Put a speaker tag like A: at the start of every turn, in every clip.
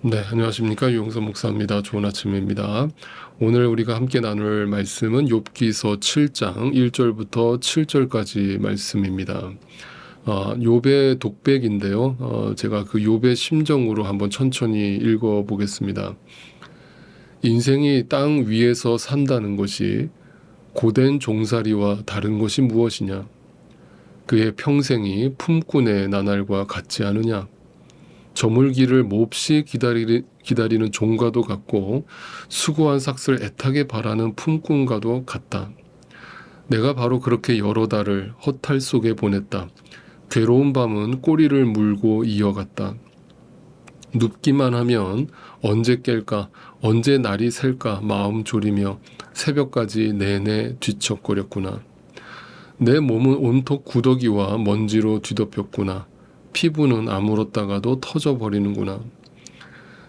A: 네, 안녕하십니까. 유용선 목사입니다. 좋은 아침입니다. 오늘 우리가 함께 나눌 말씀은 욥기서 7장 1절부터 7절까지 말씀입니다. 욥의 독백인데요. 제가 그 욥의 심정으로 한번 천천히 읽어 보겠습니다. 인생이 땅 위에서 산다는 것이 고된 종살이와 다른 것이 무엇이냐? 그의 평생이 품꾼의 나날과 같지 않으냐? 저물기를 몹시 기다리는 종과도 같고 수고한 삭슬 애타게 바라는 품꾼과도 같다. 내가 바로 그렇게 여러 달을 허탈 속에 보냈다. 괴로운 밤은 꼬리를 물고 이어갔다. 눕기만 하면 언제 깰까, 언제 날이 셀까 마음 졸이며 새벽까지 내내 뒤척거렸구나. 내 몸은 온통 구더기와 먼지로 뒤덮였구나. 피부는 아물었다가도 터져버리는구나.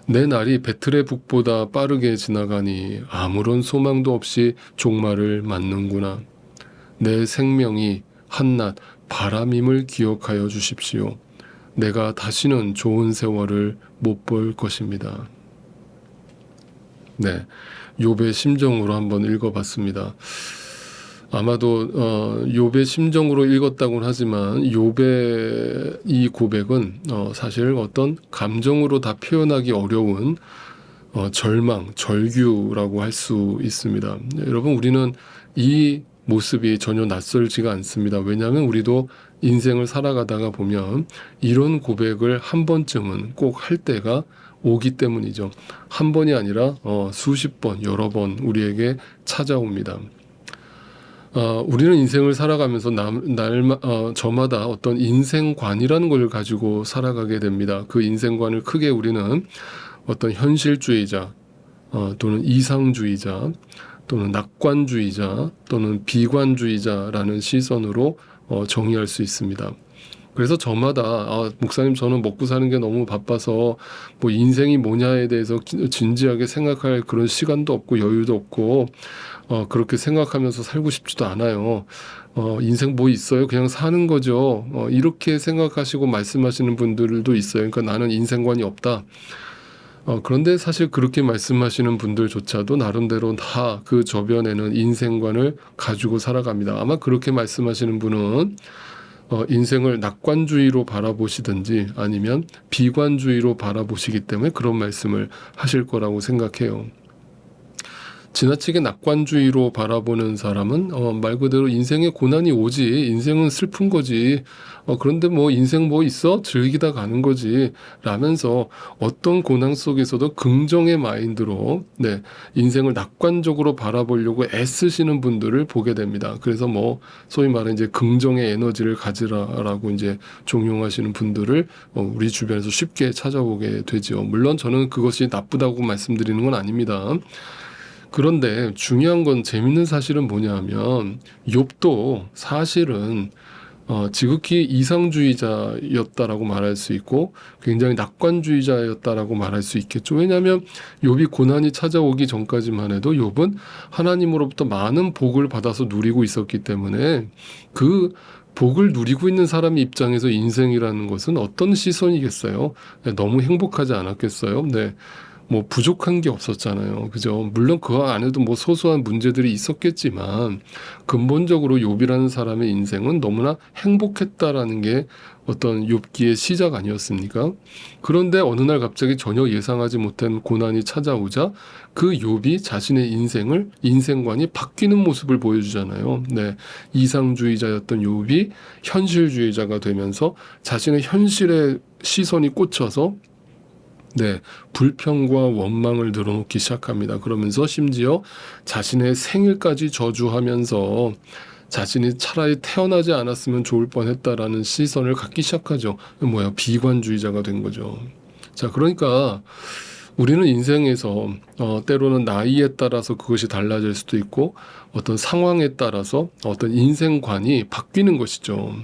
A: 내 날이 배틀의 북보다 빠르게 지나가니 아무런 소망도 없이 종말을 맞는구나. 내 생명이 한낱 바람임을 기억하여 주십시오. 내가 다시는 좋은 세월을 못 볼 것입니다. 네, 욥의 심정으로 한번 읽어봤습니다. 아마도 욥의 심정으로 읽었다고는 하지만 욥의 이 고백은 사실 어떤 감정으로 다 표현하기 어려운 절망, 절규라고 할 수 있습니다. 여러분, 우리는 이 모습이 전혀 낯설지가 않습니다. 왜냐하면 우리도 인생을 살아가다가 보면 이런 고백을 한 번쯤은 꼭 할 때가 오기 때문이죠. 한 번이 아니라 수십 번, 여러 번 우리에게 찾아옵니다. 우리는 인생을 살아가면서 저마다 어떤 인생관이라는 걸 가지고 살아가게 됩니다. 그 인생관을 크게 우리는 어떤 현실주의자, 또는 이상주의자, 또는 낙관주의자, 또는 비관주의자라는 시선으로 정의할 수 있습니다. 그래서 저마다 목사님, 저는 먹고 사는 게 너무 바빠서 뭐 인생이 뭐냐에 대해서 진지하게 생각할 그런 시간도 없고 여유도 없고 그렇게 생각하면서 살고 싶지도 않아요. 인생 뭐 있어요? 그냥 사는 거죠. 이렇게 생각하시고 말씀하시는 분들도 있어요. 그러니까 나는 인생관이 없다. 그런데 사실 그렇게 말씀하시는 분들조차도 나름대로 다 그 저변에는 인생관을 가지고 살아갑니다. 아마 그렇게 말씀하시는 분은 인생을 낙관주의로 바라보시든지 아니면 비관주의로 바라보시기 때문에 그런 말씀을 하실 거라고 생각해요. 지나치게 낙관주의로 바라보는 사람은 말 그대로 인생에 고난이 오지, 인생은 슬픈 거지, 그런데 뭐 인생 뭐 있어? 즐기다 가는 거지 라면서 어떤 고난 속에서도 긍정의 마인드로 인생을 낙관적으로 바라보려고 애쓰시는 분들을 보게 됩니다. 그래서 뭐 소위 말해 이제 긍정의 에너지를 가지라라고 이제 종용하시는 분들을 우리 주변에서 쉽게 찾아보게 되죠. 물론 저는 그것이 나쁘다고 말씀드리는 건 아닙니다. 그런데 중요한 건, 재밌는 사실은 뭐냐 하면 욥도 사실은 지극히 이상주의자였다라고 말할 수 있고 굉장히 낙관주의자였다라고 말할 수 있겠죠. 왜냐하면 욥이 고난이 찾아오기 전까지만 해도 욥은 하나님으로부터 많은 복을 받아서 누리고 있었기 때문에 그 복을 누리고 있는 사람의 입장에서 인생이라는 것은 어떤 시선이겠어요? 너무 행복하지 않았겠어요? 네. 뭐 부족한 게 없었잖아요. 그죠? 물론 그 안에도 뭐 소소한 문제들이 있었겠지만 근본적으로 욥이라는 사람의 인생은 너무나 행복했다라는 게 어떤 욥기의 시작 아니었습니까? 그런데 어느 날 갑자기 전혀 예상하지 못한 고난이 찾아오자 그 욥이 자신의 인생관이 바뀌는 모습을 보여주잖아요. 네. 이상주의자였던 욥이 현실주의자가 되면서 자신의 현실에 시선이 꽂혀서 불평과 원망을 늘어놓기 시작합니다. 그러면서 심지어 자신의 생일까지 저주하면서 자신이 차라리 태어나지 않았으면 좋을 뻔했다라는 시선을 갖기 시작하죠. 비관주의자가 된 거죠. 자, 그러니까 우리는 인생에서 때로는 나이에 따라서 그것이 달라질 수도 있고 어떤 상황에 따라서 어떤 인생관이 바뀌는 것이죠.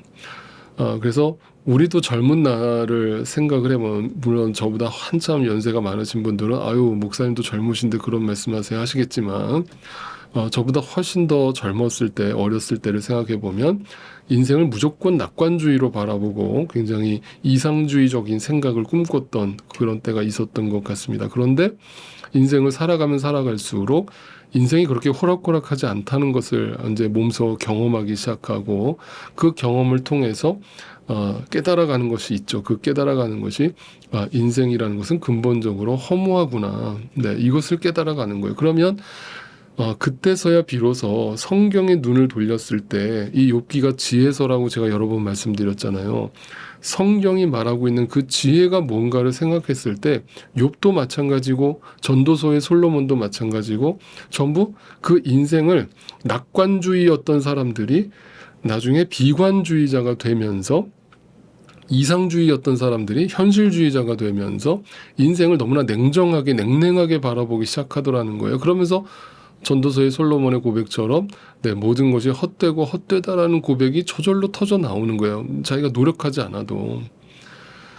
A: 그래서 우리도 젊은 날을 생각을 해보면, 물론 저보다 한참 연세가 많으신 분들은 아유 목사님도 젊으신데 그런 말씀하세요 하시겠지만, 저보다 훨씬 더 젊었을 때, 어렸을 때를 생각해 보면 인생을 무조건 낙관주의로 바라보고 굉장히 이상주의적인 생각을 꿈꿨던 그런 때가 있었던 것 같습니다. 그런데 인생을 살아가면 살아갈수록 인생이 그렇게 호락호락하지 않다는 것을 이제 몸소 경험하기 시작하고, 그 경험을 통해서 깨달아가는 것이 있죠. 그 깨달아가는 것이 인생이라는 것은 근본적으로 허무하구나. 네, 이것을 깨달아가는 거예요. 그러면 그때서야 비로소 성경의 눈을 돌렸을 때, 이 욥기가 지혜서라고 제가 여러 번 말씀드렸잖아요. 성경이 말하고 있는 그 지혜가 뭔가를 생각했을 때 욥도 마찬가지고 전도서의 솔로몬도 마찬가지고, 전부 그 인생을 낙관주의였던 사람들이 나중에 비관주의자가 되면서, 이상주의였던 사람들이 현실주의자가 되면서 인생을 너무나 냉정하게 냉랭하게 바라보기 시작하더라는 거예요. 그러면서 전도서의 솔로몬의 고백처럼 모든 것이 헛되고 헛되다라는 고백이 저절로 터져 나오는 거예요. 자기가 노력하지 않아도.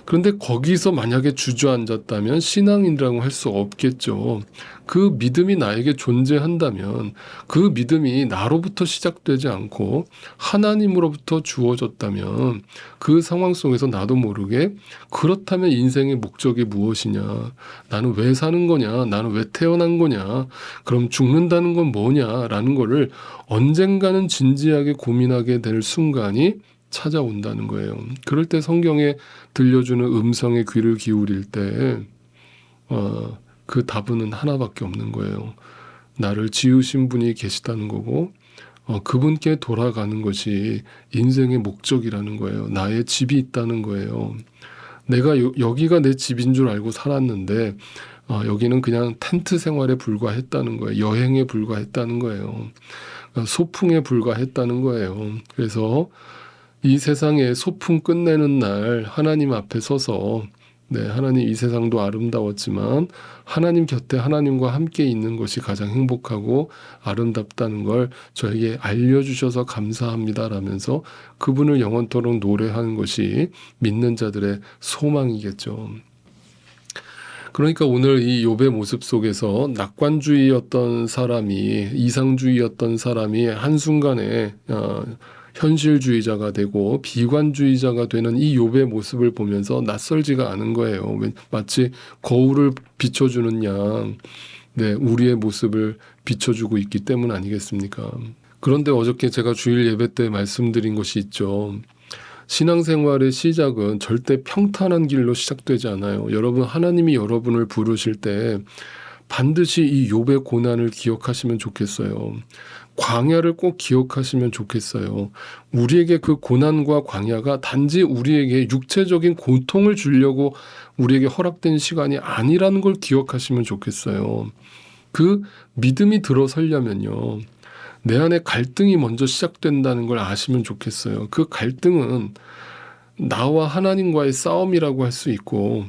A: 그런데 거기서 만약에 주저앉았다면 신앙인이라고 할 수 없겠죠. 그 믿음이 나에게 존재한다면, 그 믿음이 나로부터 시작되지 않고 하나님으로부터 주어졌다면, 그 상황 속에서 나도 모르게 그렇다면 인생의 목적이 무엇이냐, 나는 왜 사는 거냐, 나는 왜 태어난 거냐, 그럼 죽는다는 건 뭐냐라는 거를 언젠가는 진지하게 고민하게 될 순간이 찾아온다는 거예요. 그럴 때 성경에 들려주는 음성에 귀를 기울일 때 그 답은 하나밖에 없는 거예요. 나를 지으신 분이 계시다는 거고, 그분께 돌아가는 것이 인생의 목적이라는 거예요. 나의 집이 있다는 거예요. 내가 여기가 내 집인 줄 알고 살았는데 여기는 그냥 텐트 생활에 불과했다는 거예요. 여행에 불과했다는 거예요. 소풍에 불과했다는 거예요. 그래서 이 세상의 소풍 끝내는 날 하나님 앞에 서서, 하나님 이 세상도 아름다웠지만 하나님 곁에 하나님과 함께 있는 것이 가장 행복하고 아름답다는 걸 저에게 알려주셔서 감사합니다라면서 그분을 영원토록 노래하는 것이 믿는 자들의 소망이겠죠. 그러니까 오늘 이 욥의 모습 속에서 낙관주의였던 사람이, 이상주의였던 사람이 한순간에 현실주의자가 되고 비관주의자가 되는 이 욥의 모습을 보면서 낯설지가 않은 거예요. 마치 거울을 비춰주는 양, 우리의 모습을 비춰주고 있기 때문 아니겠습니까? 그런데 어저께 제가 주일 예배 때 말씀드린 것이 있죠. 신앙생활의 시작은 절대 평탄한 길로 시작되지 않아요. 여러분, 하나님이 여러분을 부르실 때 반드시 이 욥의 고난을 기억하시면 좋겠어요. 광야를 꼭 기억하시면 좋겠어요. 우리에게 그 고난과 광야가 단지 우리에게 육체적인 고통을 주려고 우리에게 허락된 시간이 아니라는 걸 기억하시면 좋겠어요. 그 믿음이 들어서려면요, 내 안에 갈등이 먼저 시작된다는 걸 아시면 좋겠어요. 그 갈등은 나와 하나님과의 싸움이라고 할 수 있고,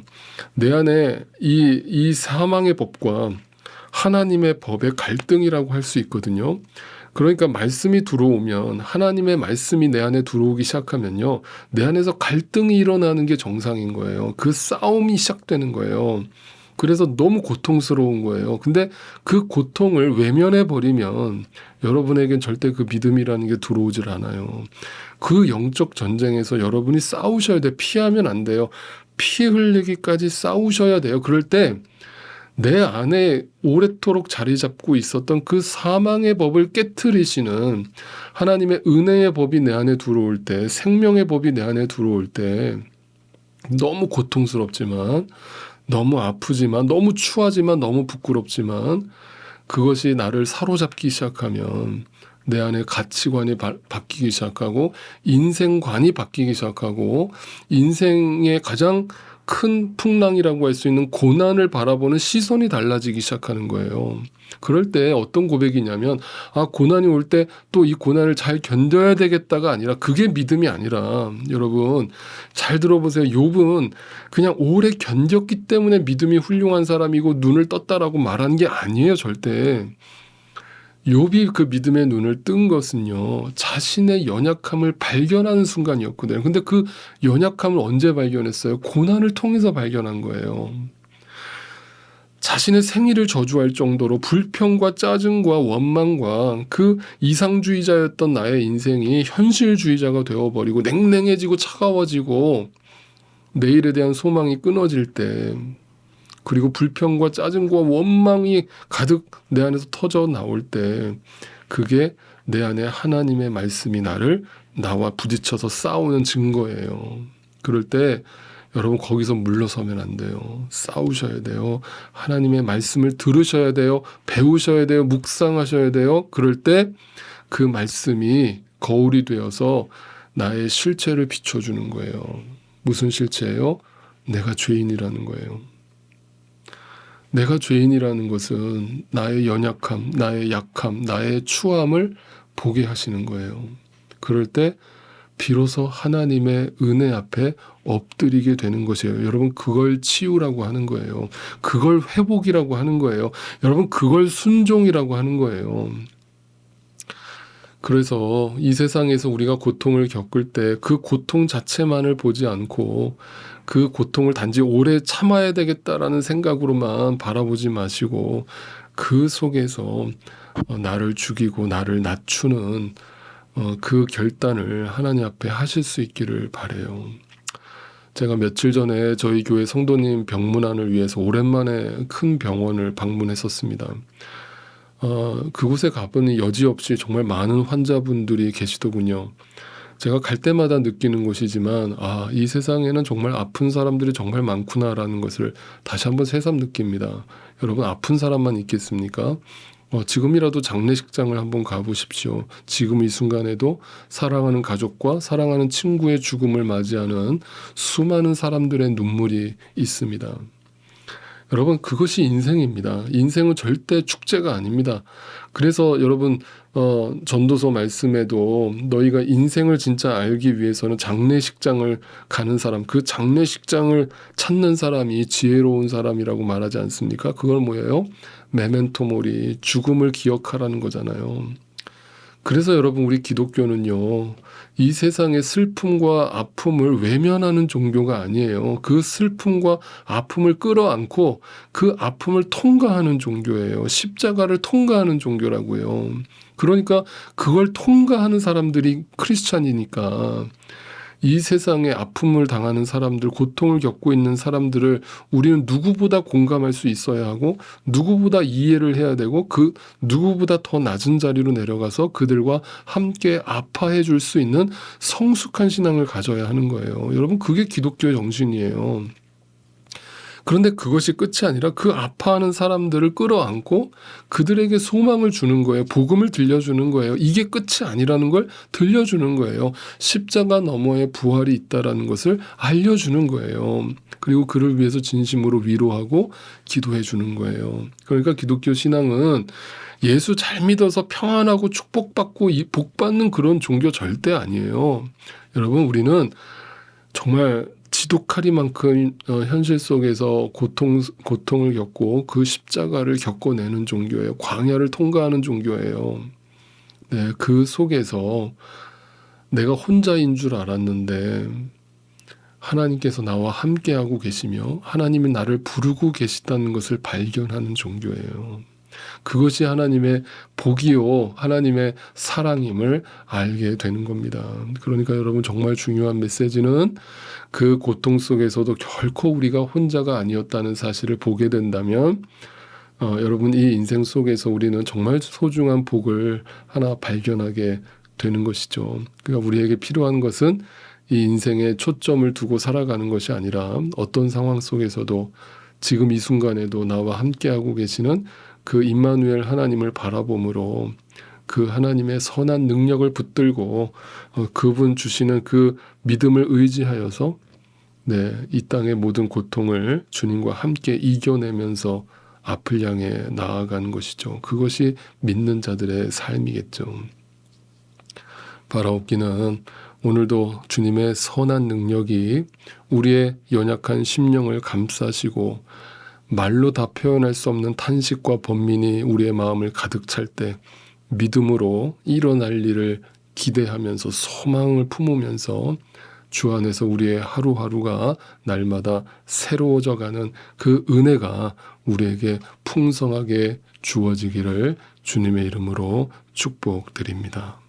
A: 내 안에 이 사망의 법과 하나님의 법의 갈등이라고 할 수 있거든요. 그러니까 말씀이 들어오면, 하나님의 말씀이 내 안에 들어오기 시작하면요, 내 안에서 갈등이 일어나는 게 정상인 거예요. 그 싸움이 시작되는 거예요. 그래서 너무 고통스러운 거예요. 근데 그 고통을 외면해 버리면 여러분에겐 절대 그 믿음이라는 게 들어오질 않아요. 그 영적 전쟁에서 여러분이 싸우셔야 돼요. 피하면 안 돼요. 피 흘리기까지 싸우셔야 돼요. 그럴 때 내 안에 오랫도록 자리 잡고 있었던 그 사망의 법을 깨트리시는 하나님의 은혜의 법이 내 안에 들어올 때, 생명의 법이 내 안에 들어올 때, 너무 고통스럽지만, 너무 아프지만, 너무 추하지만, 너무 부끄럽지만, 그것이 나를 사로잡기 시작하면 내 안에 가치관이 바뀌기 시작하고, 인생관이 바뀌기 시작하고, 인생의 가장 큰 풍랑이라고 할 수 있는 고난을 바라보는 시선이 달라지기 시작하는 거예요. 그럴 때 어떤 고백이냐면, 고난이 올 때 또 이 고난을 잘 견뎌야 되겠다가 아니라, 그게 믿음이 아니라, 여러분 잘 들어보세요. 욥은 그냥 오래 견뎠기 때문에 믿음이 훌륭한 사람이고 눈을 떴다라고 말하는 게 아니에요. 절대. 욥이 그 믿음의 눈을 뜬 것은요, 자신의 연약함을 발견하는 순간이었거든요. 근데 그 연약함을 언제 발견했어요? 고난을 통해서 발견한 거예요. 자신의 생일을 저주할 정도로 불평과 짜증과 원망과 그 이상주의자였던 나의 인생이 현실주의자가 되어버리고 냉랭해지고 차가워지고 내일에 대한 소망이 끊어질 때, 그리고 불평과 짜증과 원망이 가득 내 안에서 터져 나올 때, 그게 내 안에 하나님의 말씀이 나와 부딪혀서 싸우는 증거예요. 그럴 때 여러분 거기서 물러서면 안 돼요. 싸우셔야 돼요. 하나님의 말씀을 들으셔야 돼요. 배우셔야 돼요. 묵상하셔야 돼요. 그럴 때 그 말씀이 거울이 되어서 나의 실체를 비춰주는 거예요. 무슨 실체예요? 내가 죄인이라는 거예요. 내가 죄인이라는 것은 나의 연약함, 나의 약함, 나의 추함을 보게 하시는 거예요. 그럴 때 비로소 하나님의 은혜 앞에 엎드리게 되는 것이에요. 여러분, 그걸 치유라고 하는 거예요. 그걸 회복이라고 하는 거예요. 여러분, 그걸 순종이라고 하는 거예요. 그래서 이 세상에서 우리가 고통을 겪을 때 그 고통 자체만을 보지 않고 그 고통을 단지 오래 참아야 되겠다라는 생각으로만 바라보지 마시고 그 속에서 나를 죽이고 나를 낮추는 그 결단을 하나님 앞에 하실 수 있기를 바라요. 제가 며칠 전에 저희 교회 성도님 병문안을 위해서 오랜만에 큰 병원을 방문했었습니다. 그곳에 가보니 여지없이 정말 많은 환자분들이 계시더군요. 제가 갈 때마다 느끼는 것이지만 이 세상에는 정말 아픈 사람들이 정말 많구나라는 것을 다시 한번 새삼 느낍니다. 여러분, 아픈 사람만 있겠습니까? 지금이라도 장례식장을 한번 가보십시오. 지금 이 순간에도 사랑하는 가족과 사랑하는 친구의 죽음을 맞이하는 수많은 사람들의 눈물이 있습니다. 여러분, 그것이 인생입니다. 인생은 절대 축제가 아닙니다. 그래서 여러분, 전도서 말씀에도 너희가 인생을 진짜 알기 위해서는 장례식장을 가는 사람, 그 장례식장을 찾는 사람이 지혜로운 사람이라고 말하지 않습니까? 그걸 뭐예요? 메멘토 모리, 죽음을 기억하라는 거잖아요. 그래서 여러분, 우리 기독교는요, 이 세상의 슬픔과 아픔을 외면하는 종교가 아니에요. 그 슬픔과 아픔을 끌어안고 그 아픔을 통과하는 종교예요. 십자가를 통과하는 종교라고요. 그러니까 그걸 통과하는 사람들이 크리스찬이니까 이 세상에 아픔을 당하는 사람들, 고통을 겪고 있는 사람들을 우리는 누구보다 공감할 수 있어야 하고 누구보다 이해를 해야 되고 그 누구보다 더 낮은 자리로 내려가서 그들과 함께 아파해 줄 수 있는 성숙한 신앙을 가져야 하는 거예요. 여러분, 그게 기독교의 정신이에요. 그런데 그것이 끝이 아니라 그 아파하는 사람들을 끌어안고 그들에게 소망을 주는 거예요. 복음을 들려주는 거예요. 이게 끝이 아니라는 걸 들려주는 거예요. 십자가 너머에 부활이 있다라는 것을 알려주는 거예요. 그리고 그를 위해서 진심으로 위로하고 기도해 주는 거예요. 그러니까 기독교 신앙은 예수 잘 믿어서 평안하고 축복받고 복받는 그런 종교 절대 아니에요. 여러분, 우리는 정말 지독하리만큼 현실 속에서 고통을 겪고 그 십자가를 겪어내는 종교예요. 광야를 통과하는 종교예요. 네, 그 속에서 내가 혼자인 줄 알았는데 하나님께서 나와 함께하고 계시며 하나님이 나를 부르고 계시다는 것을 발견하는 종교예요. 그것이 하나님의 복이요, 하나님의 사랑임을 알게 되는 겁니다. 그러니까 여러분, 정말 중요한 메시지는 그 고통 속에서도 결코 우리가 혼자가 아니었다는 사실을 보게 된다면 여러분, 이 인생 속에서 우리는 정말 소중한 복을 하나 발견하게 되는 것이죠. 그러니까 우리에게 필요한 것은 이 인생에 초점을 두고 살아가는 것이 아니라 어떤 상황 속에서도 지금 이 순간에도 나와 함께하고 계시는 그 임마누엘 하나님을 바라봄으로 그 하나님의 선한 능력을 붙들고 그분 주시는 그 믿음을 의지하여서 이 땅의 모든 고통을 주님과 함께 이겨내면서 앞을 향해 나아가는 것이죠. 그것이 믿는 자들의 삶이겠죠. 바라옵기는 오늘도 주님의 선한 능력이 우리의 연약한 심령을 감싸시고 말로 다 표현할 수 없는 탄식과 번민이 우리의 마음을 가득 찰 때 믿음으로 일어날 일을 기대하면서 소망을 품으면서 주 안에서 우리의 하루하루가 날마다 새로워져가는 그 은혜가 우리에게 풍성하게 주어지기를 주님의 이름으로 축복드립니다.